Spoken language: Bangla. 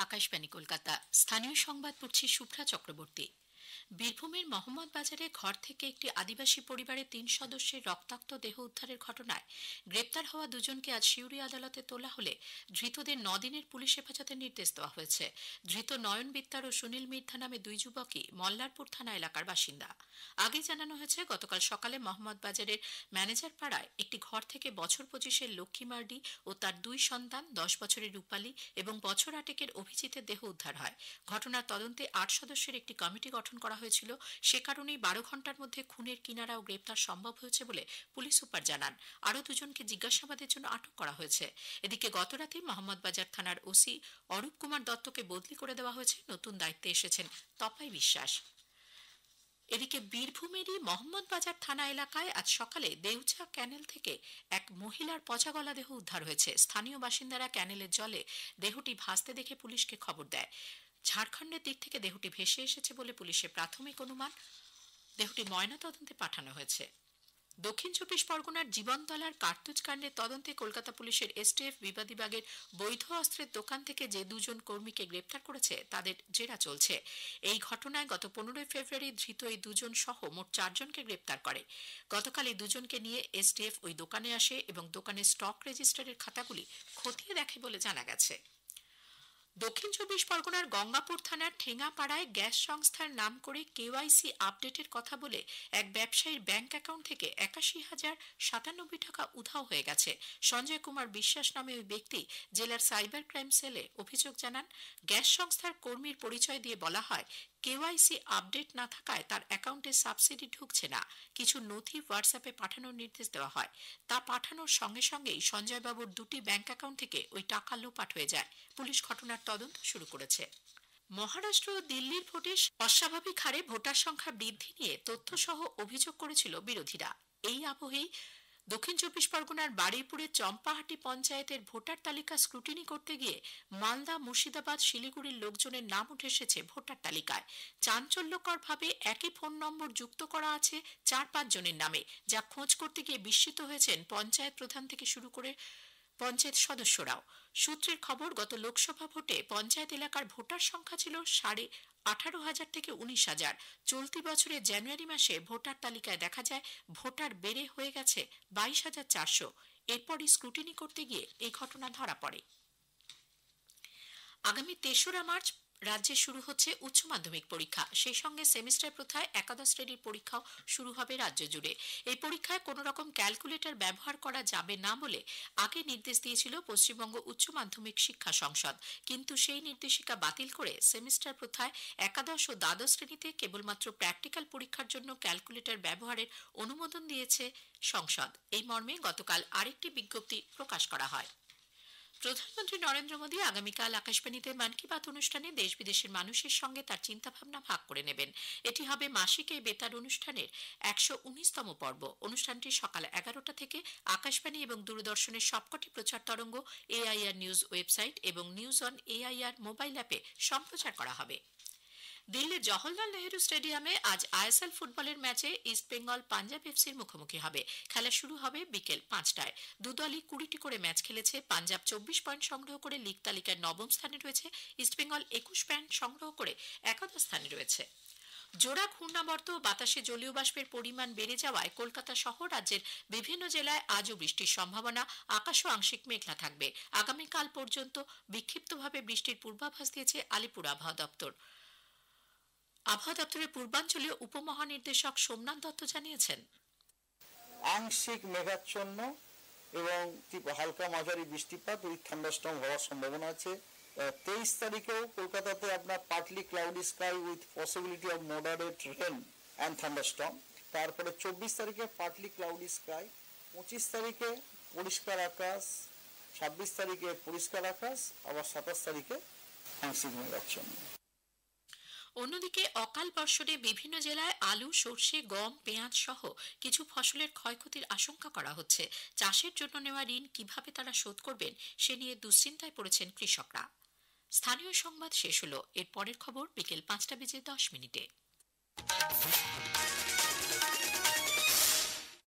আকাশবাণী কলকাতা। স্থানীয় সংবাদ পড়ছি শুভ্রা চক্রবর্তী। বীরভূমের মোহাম্মদ বাজারে ঘর থেকে একটি আদিবাসী পরিবারের 3 সদস্যের রক্তাক্ত দেহ উদ্ধারের ঘটনায় গ্রেপ্তার হওয়া দুজনকে আজ সিউড়ি আদালতে তোলা হলে ধৃতদের 9 দিনের পুলিশ হেফাজতের নির্দেশ দেওয়া হয়েছে। ধৃত নয়ন বিত্তার ও সুনীল মির্ধা নামে দুই যুবকই মল্লারপুর থানা এলাকার বাসিন্দা। আগে জানানো হয়েছে, গতকাল সকালে মোহাম্মদ বাজারের ম্যানেজার পাড়ায় একটি ঘর থেকে বছর 25-এর লক্ষ্মী মার্ডি ও তার 2 সন্তান 10 বছরের রূপালী এবং বছর 8-এর অভিজিতের দেহ উদ্ধার হয়। ঘটনার তদন্তে 8 সদস্যের একটি কমিটি গঠন করা হয়েছিল। সে কারণেই 12 ঘন্টার মধ্যে খুনের কিনারা ও গ্রেপ্তার সম্ভব হয়েছে বলে পুলিশ সুপার জানান। আরও দুজনকে জিজ্ঞাসাবাদের জন্য আটক করা হয়েছে। এদিকে গতরাতে মোহাম্মদ বাজার থানার ওসি অরূপ কুমার দত্তকে বদলি করে দেওয়া হয়েছে। নতুন দায়িত্বে এসেছেন তপাই বিশ্বাস। এদিকে বীরভূমেরই মোহাম্মদ বাজার থানা এলাকায় আজ সকালে দেউচা ক্যানেল থেকে এক মহিলার পচা গলা দেহ উদ্ধার হয়েছে। স্থানীয় বাসিন্দারা ক্যানেলের জলে দেহটি ভাসতে দেখে পুলিশকে খবর দেয়। ঝাড়খণ্ডের দিক থেকে দেহটি ভেসে এসেছে বলে পুলিশের প্রাথমিক অনুমান। দেহটি ময়নাতদন্তে পাঠানো হয়েছে। দক্ষিণ 24 পরগনার জীবনতলার কার্তুজ কাণ্ডের তদন্তে কলকাতা পুলিশের এসটিএফ বিবাদীবাগের বৈধ অস্ত্রের দোকান থেকে যে দুজন কর্মীকে গ্রেপ্তার করেছে তাদের জেরা চলছে। এই ঘটনায় গত 15 ফেব্রুয়ারি ধৃত এই দুজন সহ মোট 4 জনকে গ্রেপ্তার করে। গতকাল এই দুজনকে নিয়ে এসটিএফ ওই দোকানে আসে এবং দোকানের স্টক রেজিস্টারের খাতাগুলি খতিয়ে দেখে বলে জানা গেছে। দক্ষিণ 24 পরগনার গঙ্গাপুর থানার ঠেঙ্গাপাড়ায় গ্যাস সংস্থার নাম করে কেওয়াইসি আপডেটের কথা বলে এক ব্যবসায়ীর ব্যাংক অ্যাকাউন্ট থেকে 81,097 টাকা উধাও হয়ে গেছে। সঞ্জয় কুমার বিশ্বাস নামে ওই ব্যক্তি জেলার সাইবার ক্রাইম সেলে অভিযোগ জানান। গ্যাস সংস্থার কর্মীর পরিচয় দিয়ে বলা হয়, কেওয়াইসি আপডেট না থাকায় তার অ্যাকাউন্টে সাবসিডি ঢুকছে না। কিছু নথি হোয়াটসঅ্যাপে পাঠানোর নির্দেশ দেওয়া হয়। তা পাঠানোর সঙ্গে সঙ্গেই সঞ্জয়বাবুর 2টি ব্যাংক অ্যাকাউন্ট থেকে ওই টাকা লোপাট হয়ে যায়। পুলিশ ঘটনার তদন্ত শুরু করেছে। মহারাষ্ট্র ও দিল্লির ভোটে অস্বাভাবিক হারে ভোটার সংখ্যা বৃদ্ধি নিয়ে তথ্যসহ অভিযোগ করেছিল বিরোধীরা। এই আবহেই দক্ষিণ 24 পরগনার বারুইপুরের চম্পাহাটি পঞ্চায়েতের ভোটার তালিকা স্ক্রুটিনি করতে গিয়ে মালদা, মুর্শিদাবাদ, শিলিগুড়ির লোকজনের নাম উঠে এসেছে ভোটার তালিকায়। চাঞ্চল্যকরভাবে একই ফোন নম্বর যুক্ত করা আছে 4-5 জনের নামে, যা খোঁজ করতে গিয়ে বিস্মিত হয়েছেন পঞ্চায়েত প্রধান থেকে শুরু করে পঞ্চায়েত সদস্যরাও। সূত্রের খবর, গত লোকসভা ভোটে পঞ্চায়েত এলাকার ভোটার সংখ্যা ছিল 18,500 থেকে 19,000। চলতি বছরের জানুয়ারি মাসে ভোটার তালিকায় দেখা যায় ভোটার বেড়ে হয়ে গেছে 22,400। এরপরই স্ক্রুটিনি করতে গিয়ে এই ঘটনা ধরা পড়ে। আগামী 3রা মার্চ রাজ্যে শুরু হচ্ছে উচ্চ মাধ্যমিক পরীক্ষা। সেই সঙ্গে সেমিস্টার প্রথায় একাদশ শ্রেণীর পরীক্ষাও শুরু হবে রাজ্য জুড়ে। এই পরীক্ষায় কোনো রকম ক্যালকুলেটর ব্যবহার করা যাবে না বলে আগে নির্দেশ দিয়েছিল পশ্চিমবঙ্গ উচ্চ মাধ্যমিক শিক্ষা সংসদ। কিন্তু সেই নির্দেশিকা বাতিল করে সেমিস্টার প্রথায় একাদশ ও দ্বাদশ শ্রেণীতে কেবলমাত্র প্র্যাকটিক্যাল পরীক্ষার জন্য ক্যালকুলেটর ব্যবহারের অনুমোদন দিয়েছে সংসদ। এই মর্মে গতকাল আরেকটি বিজ্ঞপ্তি প্রকাশ করা হয়। প্রধানমন্ত্রী নরেন্দ্র মোদী আগামীকাল আকাশবাণীতে মন কি বাত অনুষ্ঠানে দেশ বিদেশের মানুষের সঙ্গে তার চিন্তাভাবনা ভাগ করে নেবেন। এটি হবে মাসিক এই বেতার অনুষ্ঠানের 119তম পর্ব। অনুষ্ঠানটি সকাল 11টা থেকে আকাশবাণী এবং দূরদর্শনের সবকটি প্রচার তরঙ্গ, এআইআর নিউজ ওয়েবসাইট এবং নিউজ অন এআইআর মোবাইল অ্যাপে সম্প্রচার করা হবে। দিল্লির জওহরলাল নেহরু স্টেডিয়ামে আজ আইএসএল ফুটবলের ম্যাচে ইস্টবেঙ্গল পাঞ্জাব এফসির মুখোমুখি হবে। খেলা শুরু হবে বিকেল 5টায়। দুদলই 20টি করে ম্যাচ খেলেছে। পাঞ্জাব 24 পয়েন্ট সংগ্রহ করে লিগ তালিকায় 9ম স্থানে রয়েছে। ইস্টবেঙ্গল 21 পয়েন্ট সংগ্রহ করে একাদশ স্থানে রয়েছে। জোড়া ঘূর্ণাবর্ত বাতাসে জলীয় বাষ্পের পরিমাণ বেড়ে যাওয়ায় কলকাতা সহ রাজ্যের বিভিন্ন জেলায় আজও বৃষ্টির সম্ভাবনা। আকাশও আংশিক মেঘলা থাকবে। আগামীকাল পর্যন্ত বিক্ষিপ্তভাবে বৃষ্টির পূর্বাভাস দিয়েছে আলিপুর আবহাওয়া দপ্তর। আবহাওয়া দপ্তরের পূর্বাঞ্চলীয় উপমহানির্দেশক সোমনাথ দত্ত জানিয়েছেন, আংশিক মেঘাচ্ছন্ন এবং হালকা মাঝারি বৃষ্টিপাত উইথ থান্ডারস্টর্ম হওয়ার সম্ভাবনা আছে। 23 তারিখেও কলকাতাতে আপনার partly cloudy sky with possibility of moderate rain and thunderstorm. তারপরে 24 তারিখে পার্টলি ক্লাউডি স্কাই, 25 তারিখে পরিষ্কার আকাশ, 26 তারিখে পরিষ্কার আকাশ, আবার 27 তারিখে আংশিক মেঘাচ্ছন্ন। অন্যদিকে অকাল বর্ষণে বিভিন্ন জেলায় আলু, সর্ষে, গম, পেঁয়াজ সহ কিছু ফসলের ক্ষয়ক্ষতির আশঙ্কা করা হচ্ছে। চাষের জন্য নেওয়া ঋণ কিভাবে তারা শোধ করবেন সে নিয়ে দুশ্চিন্তায় পড়েছেন কৃষকরা। স্থানীয় সংবাদ শেষ হলো। এর পরের খবর বিকেল 5টা বেজে 10 মিনিটে।